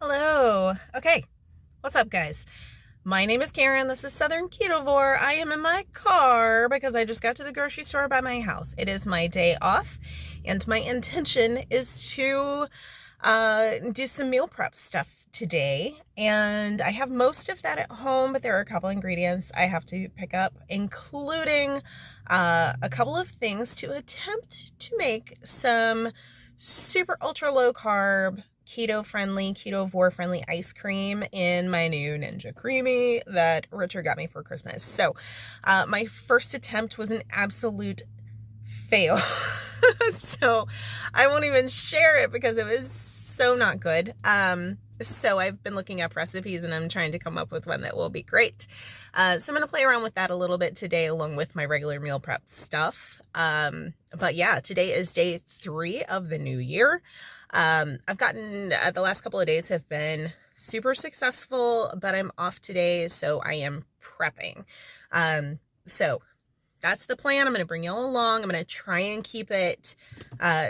Hello. Okay, what's up, guys? My name is Karen. This is Southern Ketovore. I am in my car because I just got to the grocery store by my house. It is my day off, and my intention is to do some meal prep stuff today. And I have most of that at home, but there are a couple ingredients I have to pick up, including a couple of things to attempt to make some super ultra low carb ketovore friendly ice cream in my new Ninja Creamy that Richard got me for Christmas. So my first attempt was an absolute fail. So I won't even share it because it was so not good. So I've been looking up recipes and I'm trying to come up with one that will be great. So I'm going to play around with that a little bit today along with my regular meal prep stuff. But yeah, today is day 3 of the new year. I've gotten, the last couple of days have been super successful, but I'm off today, so I am prepping. So that's the plan. I'm going to bring you all along. I'm going to try and keep it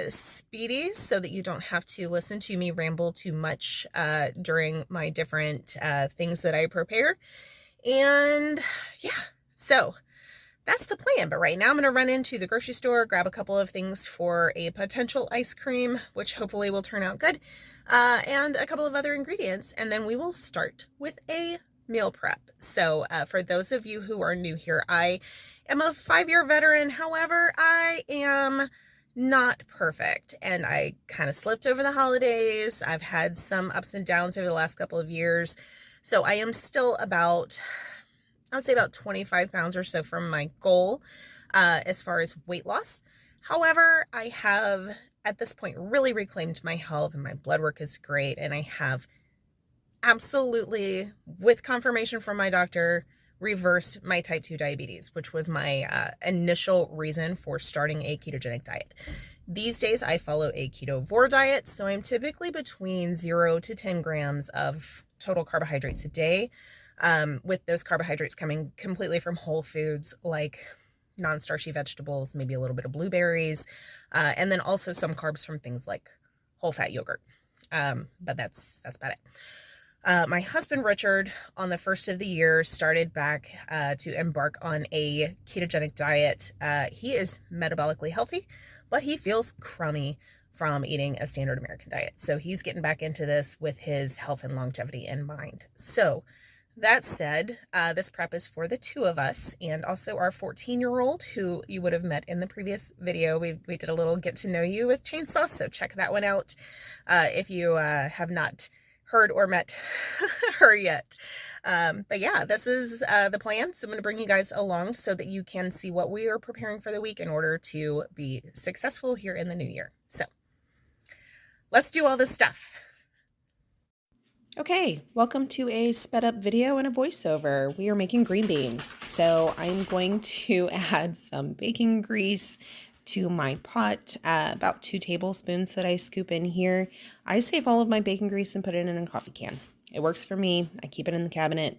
speedy so that you don't have to listen to me ramble too much during my different things that I prepare. And yeah, so that's the plan. But right now I'm going to run into the grocery store, grab a couple of things for a potential ice cream, which hopefully will turn out good, and a couple of other ingredients. And then we will start with a meal prep. So for those of you who are new here, I am a 5-year veteran. However, I am not perfect. And I kind of slipped over the holidays. I've had some ups and downs over the last couple of years. So I am still about, I would say about 25 pounds or so from my goal as far as weight loss. However, I have at this point really reclaimed my health and my blood work is great. And I have absolutely, with confirmation from my doctor, reversed my type 2 diabetes, which was my initial reason for starting a ketogenic diet. These days, I follow a ketovore diet, so I'm typically between 0 to 10 grams of total carbohydrates a day, with those carbohydrates coming completely from whole foods like non-starchy vegetables, maybe a little bit of blueberries, and then also some carbs from things like whole fat yogurt. But that's about it. My husband, Richard, on the first of the year, started back to embark on a ketogenic diet. He is metabolically healthy, but he feels crummy from eating a standard American diet. So he's getting back into this with his health and longevity in mind. So that said, this prep is for the 2 of us and also our 14-year-old who you would have met in the previous video. We did a little get to know you with chainsaw, so check that one out if you have not heard or met her yet. But yeah, this is the plan. So I'm going to bring you guys along so that you can see what we are preparing for the week in order to be successful here in the new year. So let's do all this stuff. Okay, welcome to a sped up video and a voiceover. We are making green beans. So I'm going to add some baking grease to my pot, about 2 tablespoons that I scoop in here. I save all of my bacon grease and put it in a coffee can. It works for me. I keep it in the cabinet.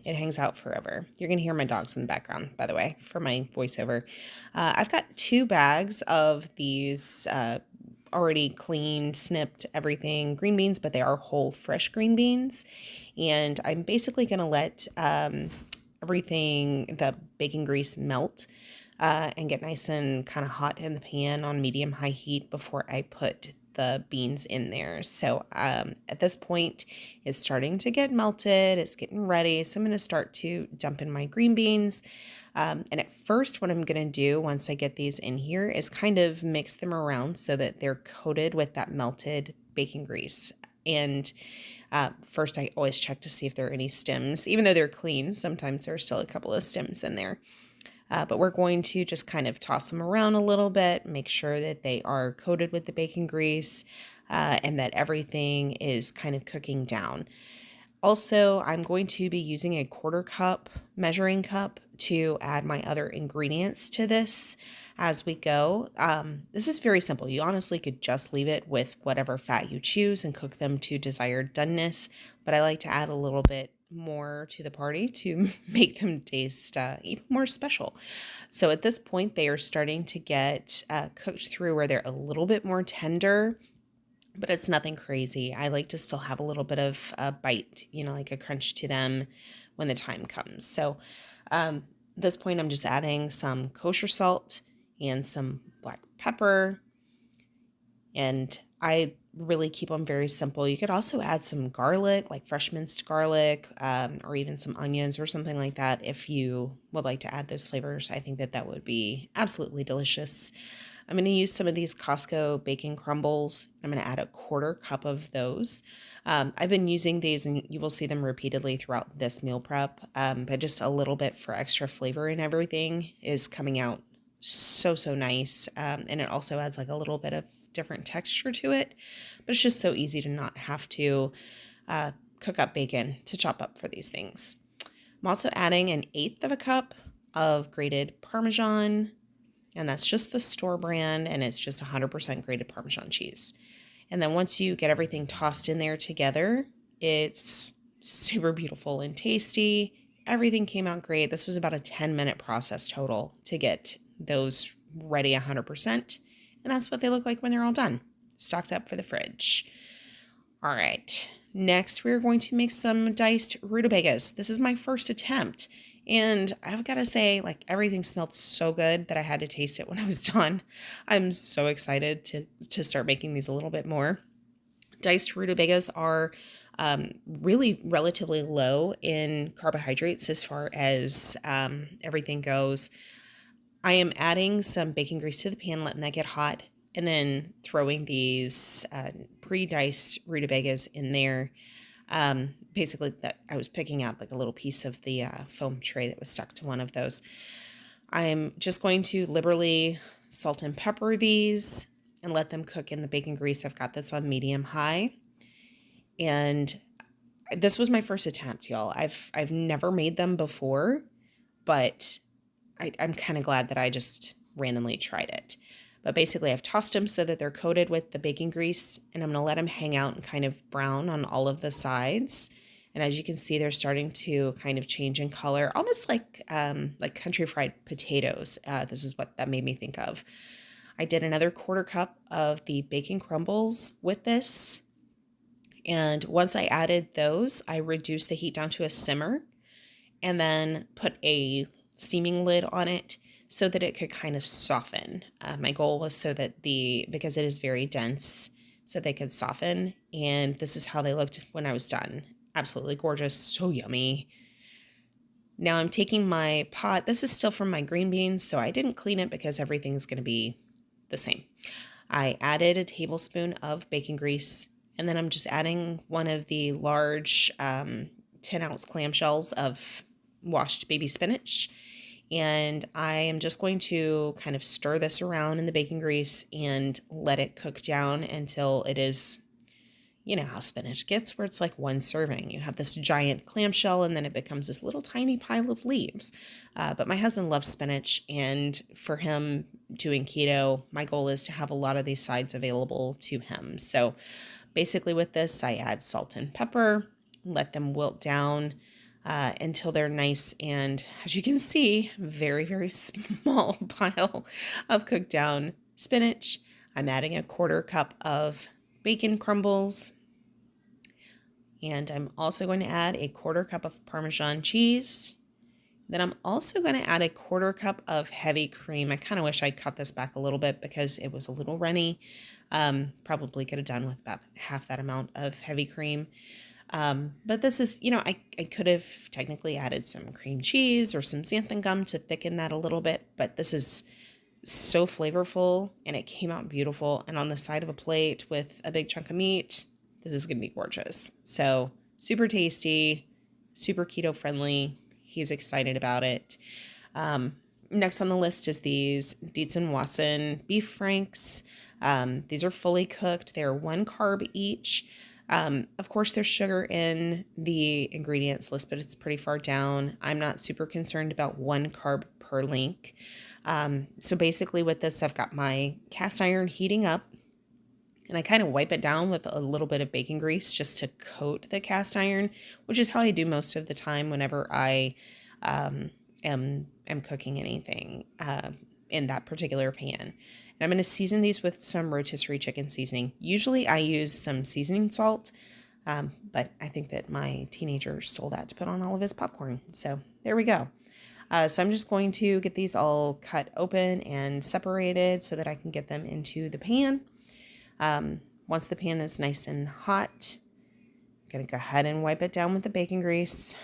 It hangs out forever. You're going to hear my dogs in the background, by the way, for my voiceover. I've got 2 bags of these already cleaned, snipped, everything green beans, but they are whole, fresh green beans. And I'm basically going to let everything, the bacon grease melt and get nice and kind of hot in the pan on medium-high heat before I put the beans in there. So at this point, it's starting to get melted. It's getting ready. So I'm going to start to dump in my green beans. And at first, what I'm going to do once I get these in here is kind of mix them around so that they're coated with that melted bacon grease. And first, I always check to see if there are any stems. Even though they're clean, sometimes there are still a couple of stems in there. But we're going to just kind of toss them around a little bit, make sure that they are coated with the bacon grease and that everything is kind of cooking down. Also, I'm going to be using a 1/4 cup measuring cup to add my other ingredients to this as we go. This is very simple. You honestly could just leave it with whatever fat you choose and cook them to desired doneness, but I like to add a little bit more to the party to make them taste even more special. So at this point, they are starting to get cooked through where they're a little bit more tender. but it's nothing crazy. I like to still have a little bit of a bite, like a crunch to them when the time comes. So at this point, I'm just adding some kosher salt and some black pepper, and I really keep them very simple. You could also add some garlic, like fresh minced garlic, or even some onions or something like that if you would like to add those flavors. I think that would be absolutely delicious. I'm going to use some of these Costco bacon crumbles. I'm going to add a 1/4 cup of those. I've been using these, and you will see them repeatedly throughout this meal prep, but just a little bit for extra flavor and everything is coming out so, so nice. And it also adds like a little bit of different texture to it, but it's just so easy to not have to cook up bacon to chop up for these things. I'm also adding 1/8 of a cup of grated Parmesan, and that's just the store brand, and it's just 100% grated Parmesan cheese. And then once you get everything tossed in there together, it's super beautiful and tasty. Everything came out great. This was about a 10-minute process total to get those ready 100%. And that's what they look like when they're all done, stocked up for the fridge. All right, next we're going to make some diced rutabagas. This is my first attempt, and I've got to say, like, everything smelled so good that I had to taste it when I was done. I'm so excited to start making these a little bit more. Diced rutabagas are really relatively low in carbohydrates as far as everything goes. I am adding some bacon grease to the pan, letting that get hot, and then throwing these pre-diced rutabagas in there. Basically, that I was picking out like a little piece of the foam tray that was stuck to one of those. I'm just going to liberally salt and pepper these and let them cook in the bacon grease. I've got this on medium high, and this was my first attempt, y'all. I've never made them before, but I'm kind of glad that I just randomly tried it. But basically, I've tossed them so that they're coated with the bacon grease, and I'm going to let them hang out and kind of brown on all of the sides. And as you can see, they're starting to kind of change in color, almost like country fried potatoes. This is what that made me think of. I did another 1/4 cup of the bacon crumbles with this. And once I added those, I reduced the heat down to a simmer and then put a steaming lid on it so that it could kind of soften. My goal was so that because it is very dense, so they could soften. And this is how they looked when I was done. Absolutely gorgeous, so yummy. Now I'm taking my pot. This is still from my green beans, so I didn't clean it because everything's going to be the same. I added a tablespoon of bacon grease, and then I'm just adding one of the large 10-ounce clamshells of washed baby spinach. And I am just going to kind of stir this around in the bacon grease and let it cook down until it is, you know how spinach gets, where it's like one serving. You have this giant clamshell and then it becomes this little tiny pile of leaves. But my husband loves spinach, and for him doing keto, my goal is to have a lot of these sides available to him. So basically with this, I add salt and pepper, let them wilt down until they're nice, and as you can see, very, very small pile of cooked down spinach. I'm adding a 1/4 cup of bacon crumbles, and I'm also going to add a 1/4 cup of Parmesan cheese. Then I'm also going to add a 1/4 cup of heavy cream. I kind of wish I'd cut this back a little bit because it was a little runny. Probably could have done with about half that amount of heavy cream. But this is, I could have technically added some cream cheese or some xanthan gum to thicken that a little bit, but this is so flavorful and it came out beautiful. And on the side of a plate with a big chunk of meat, this is going to be gorgeous. So super tasty, super keto friendly. He's excited about it. Next on the list is these Dietz and Wasson beef franks. These are fully cooked. They're 1 carb each. Of course, there's sugar in the ingredients list, but it's pretty far down. I'm not super concerned about 1 carb per link. So basically with this, I've got my cast iron heating up, and I kind of wipe it down with a little bit of bacon grease just to coat the cast iron, which is how I do most of the time whenever I am cooking anything in that particular pan. And I'm going to season these with some rotisserie chicken seasoning. Usually I use some seasoning salt, but I think that my teenager stole that to put on all of his popcorn. So there we go. So I'm just going to get these all cut open and separated so that I can get them into the pan. Once the pan is nice and hot, I'm going to go ahead and wipe it down with the bacon grease.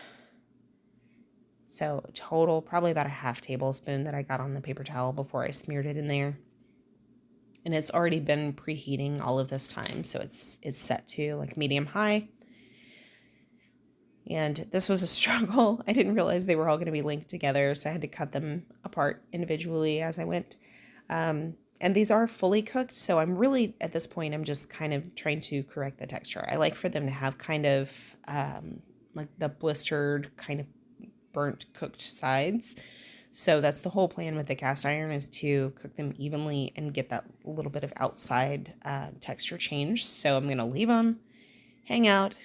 So total, probably about a half tablespoon that I got on the paper towel before I smeared it in there. And it's already been preheating all of this time, so it's set to like medium high. And this was a struggle. I didn't realize they were all going to be linked together, so I had to cut them apart individually as I went. And these are fully cooked, so I'm really, at this point, I'm just kind of trying to correct the texture. I like for them to have kind of like the blistered, kind of burnt cooked sides. So that's the whole plan with the cast iron, is to cook them evenly and get that little bit of outside texture change. So I'm going to leave them hang out.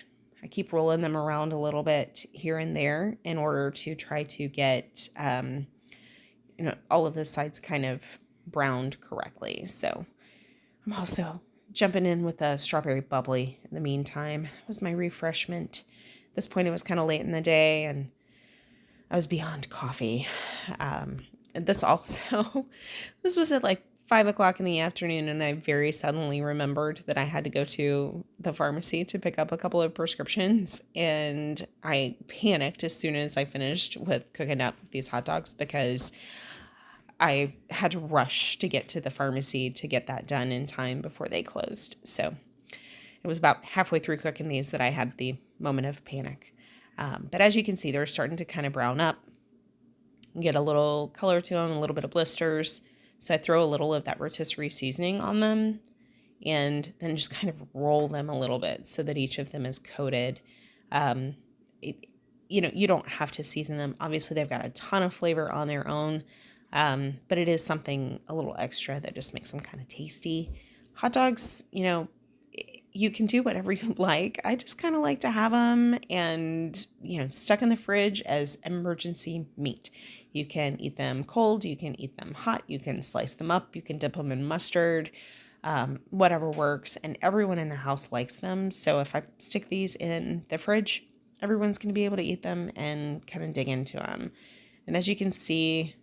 I keep rolling them around a little bit here and there in order to try to get, all of the sides kind of browned correctly. So I'm also jumping in with a strawberry bubbly in the meantime. It was my refreshment. At this point, it was kind of late in the day, and I was beyond coffee. And this was at like 5 o'clock in the afternoon, and I very suddenly remembered that I had to go to the pharmacy to pick up a couple of prescriptions, and I panicked as soon as I finished with cooking up these hot dogs because I had to rush to get to the pharmacy to get that done in time before they closed. So it was about halfway through cooking these that I had the moment of panic. But as you can see, they're starting to kind of brown up, get a little color to them, a little bit of blisters. So I throw a little of that rotisserie seasoning on them and then just kind of roll them a little bit so that each of them is coated. You don't have to season them. Obviously, they've got a ton of flavor on their own, but it is something a little extra that just makes them kind of tasty. Hot dogs, you can do whatever you like. I just kind of like to have them and, stuck in the fridge as emergency meat. You can eat them cold. You can eat them hot. You can slice them up. You can dip them in mustard, whatever works. And everyone in the house likes them. So if I stick these in the fridge, everyone's going to be able to eat them and kind of dig into them. And as you can see,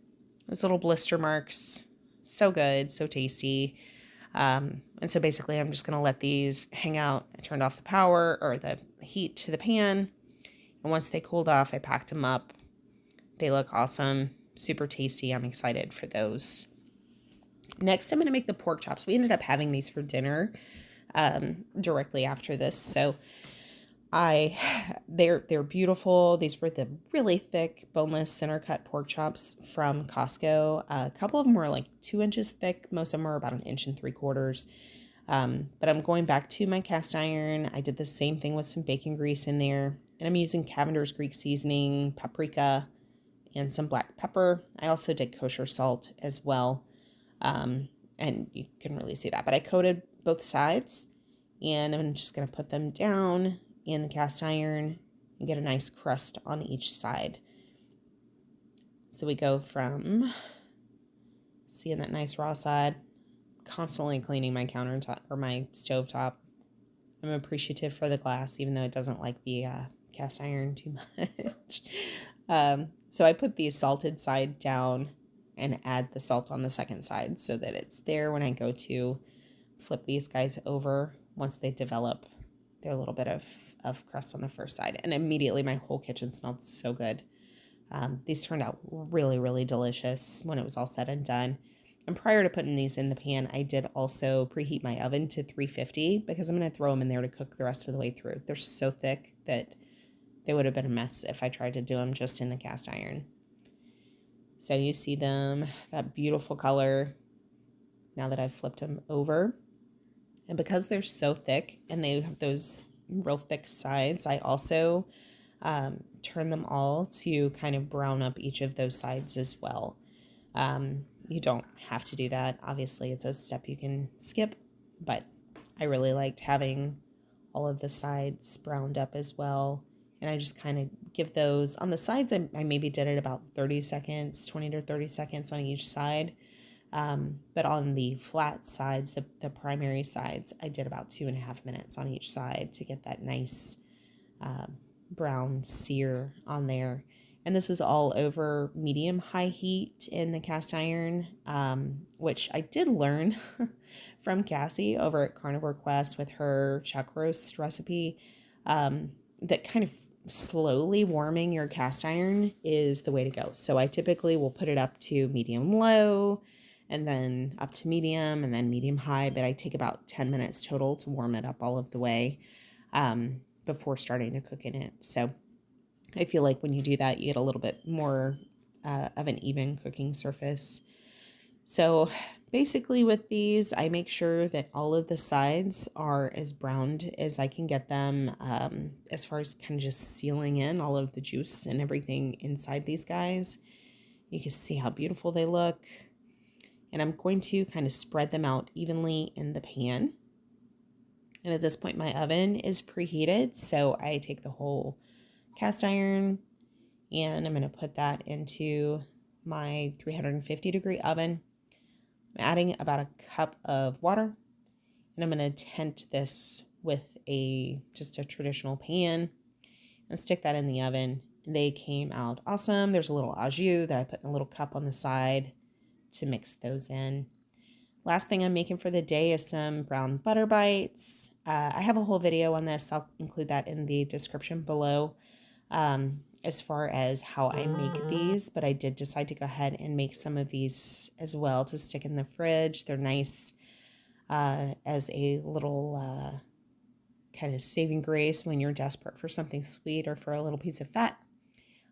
those little blister marks, so good, so tasty. And so basically I'm just going to let these hang out. I turned off the power or the heat to the pan. And once they cooled off, I packed them up. They look awesome, super tasty. I'm excited for those. Next, I'm going to make the pork chops. We ended up having these for dinner directly after this. So they're beautiful. These were the really thick, boneless, center cut pork chops from Costco. A couple of them were like 2 inches thick. Most of them are about 1 3/4 inches. But I'm going back to my cast iron. I did the same thing with some bacon grease in there. And I'm using Cavender's Greek seasoning, paprika, and some black pepper. I also did kosher salt as well. And you can really see that. But I coated both sides. And I'm just going to put them down in the cast iron and get a nice crust on each side. So we go from seeing that nice raw side, constantly cleaning my countertop or my stovetop. I'm appreciative for the glass, even though it doesn't like the cast iron too much. So I put the salted side down and add the salt on the second side so that it's there when I go to flip these guys over once they develop their little bit of crust on the first side. And immediately my whole kitchen smelled so good. These turned out really, really delicious when it was all said and done. And prior to putting these in the pan, I did also preheat my oven to 350 because I'm going to throw them in there to cook the rest of the way through. They're so thick that they would have been a mess if I tried to do them just in the cast iron. So you see them, that beautiful color now that I've flipped them over. And because they're so thick and they have those real thick sides, I also turn them all to kind of brown up each of those sides as well. You don't have to do that. Obviously, it's a step you can skip, but I really liked having all of the sides browned up as well. And I just kind of give those on the sides. I maybe did it about 30 seconds, 20 to 30 seconds on each side. But on the flat sides, the primary sides, I did about 2.5 minutes on each side to get that nice brown sear on there. And this is all over medium-high heat in the cast iron, which I did learn from Cassie over at Carnivore Quest with her chuck roast recipe, that kind of slowly warming your cast iron is the way to go. So I typically will put it up to medium-low, and then up to medium, and then medium-high, but I take about 10 minutes total to warm it up all of the way before starting to cook in it. So I feel like when you do that, you get a little bit more of an even cooking surface. So basically with these, I make sure that all of the sides are as browned as I can get them, as far as kind of just sealing in all of the juice and everything inside these guys. You can see how beautiful they look. And I'm going to kind of spread them out evenly in the pan. And at this point, my oven is preheated, so I take the whole cast iron and I'm going to put that into my 350-degree oven. I'm adding about a cup of water, and I'm going to tent this with just a traditional pan and stick that in the oven. They came out awesome. There's a little au jus that I put in a little cup on the side to mix those in. Last thing I'm making for the day is some brown butter bites. I have a whole video on this. I'll include that in the description below, as far as how I make these, but I did decide to go ahead and make some of these as well to stick in the fridge. They're nice as a little kind of saving grace when you're desperate for something sweet or for a little piece of fat.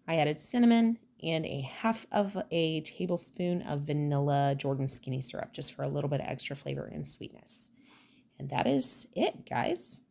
I added cinnamon and a half of a tablespoon of vanilla Jordan Skinny syrup, just for a little bit of extra flavor and sweetness. And that is it, guys.